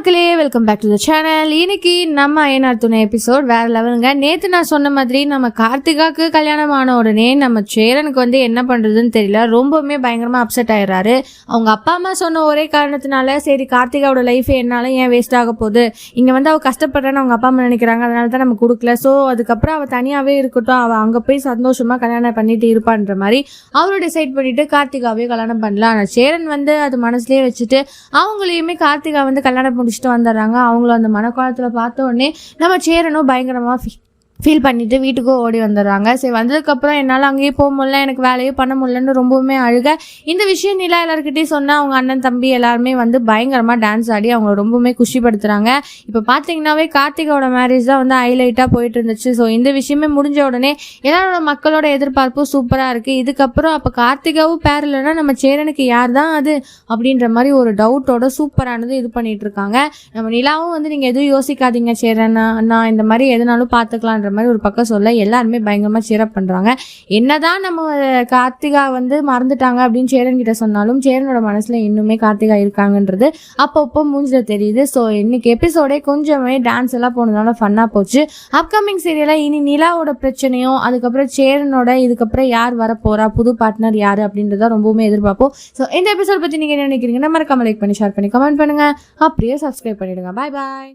மக்களே, welcome back to the channel. இன்னைக்கு நம்ம ஐயனார் துணை எபிசோட் வேற லெவலுங்க. நேற்று நான் சொன்ன மாதிரி நம்ம கார்த்திகாவுக்கு கல்யாணம் ஆன உடனே நம்ம சேரனுக்கு என்ன பண்ணுறதுன்னு தெரியல, ரொம்பவுமே பயங்கரமாக அப்செட் ஆயிடுறாரு. அவங்க அப்பா அம்மா சொன்ன ஒரே காரணத்தினால சரி கார்த்திகாவோட லைஃப் என்னால ஏன் வேஸ்ட் ஆக போகுது, இங்கே அவள் கஷ்டப்படுறேன்னு அவங்க அப்பா அம்மா நினைக்கிறாங்க, அதனால தான் நம்ம கொடுக்கல. ஸோ அதுக்கப்புறம் அவள் தனியாகவே இருக்கட்டும், அவள் அங்கே போய் சந்தோஷமாக கல்யாணம் பண்ணிட்டு இருப்பான்ற மாதிரி அவரும் டிசைட் பண்ணிட்டு கார்த்திகாவே கல்யாணம் பண்ணலாம். ஆனால் சேரன் அது மனசுலேயே வச்சுட்டு அவங்களையுமே கார்த்திகா கல்யாணம் முடிச்சுட்டு வந்துடுறாங்க. அவங்களும் அந்த மனக்காலத்தில் பார்த்த உடனே நம்ம சேரனும் பயங்கரமாக ஃபீல் பண்ணிவிட்டு வீட்டுக்கும் ஓடி வந்துடுறாங்க. சரி, வந்ததுக்கப்புறம் என்னால் அங்கேயே போக முடியல, எனக்கு வேலையே பண்ண முடியலன்னு ரொம்பவுமே அழுக. இந்த விஷயம் நிலா எல்லாருக்கிட்டையும் சொன்னால் அவங்க அண்ணன் தம்பி எல்லாருமே பயங்கரமாக டான்ஸ் ஆடி அவங்க ரொம்பவுமே குஷிப்படுத்துகிறாங்க. இப்போ பார்த்தீங்கன்னாவே கார்த்திகாவோட மேரேஜ் தான் ஹைலைட்டாக போயிட்டு இருந்துச்சு. ஸோ இந்த விஷயமே முடிஞ்ச உடனே எல்லாரோட மக்களோட எதிர்பார்ப்பும் சூப்பராக இருக்குது. இதுக்கப்புறம் அப்போ கார்த்திகாவும் பேர் இல்லைன்னா நம்ம சேரனுக்கு யார் தான் அது அப்படின்ற மாதிரி ஒரு டவுட்டோட சூப்பரானது இது பண்ணிட்டு இருக்காங்க. நம்ம நிலாவும் நீங்கள் எதுவும் யோசிக்காதீங்க சேரன், நான் இந்த மாதிரி எதுனாலும் பார்த்துக்கலான்ற மாதிரி ஒரு பக்கம் சொல்ல எல்லாருமே பயங்கரமா சிறப் பண்றாங்க. என்னதான் நம்ம கார்த்திகா மறந்துட்டாங்க அப்படின்னு சேரன் கிட்ட சொன்னாலும் சேரனோட மனசுல இன்னுமே கார்த்திகா இருக்காங்கன்றது அப்பப்போ மூஞ்சில தெரியுது. ஸோ இன்னைக்கு எபிசோடே கொஞ்சமே டான்ஸ் எல்லாம் போனதுனால ஃபன்னா போச்சு. அப்கமிங் சீரியலா இனி நிலாவோட பிரச்சனையும் அதுக்கப்புறம் சேரனோட இதுக்கப்புறம் யார் வர போறா, புது பார்ட்னர் யாரு அப்படின்றத ரொம்பவுமே எதிர்பார்ப்போம். ஸோ இந்த எபிசோட் பத்தி நீங்க என்ன நினைக்கிறீங்கன்னா மறக்காம லைக் பண்ணி ஷேர் பண்ணி கமெண்ட் பண்ணுங்க, அப்படியே சப்ஸ்கிரைப் பண்ணிடுங்க. பாய் பாய்.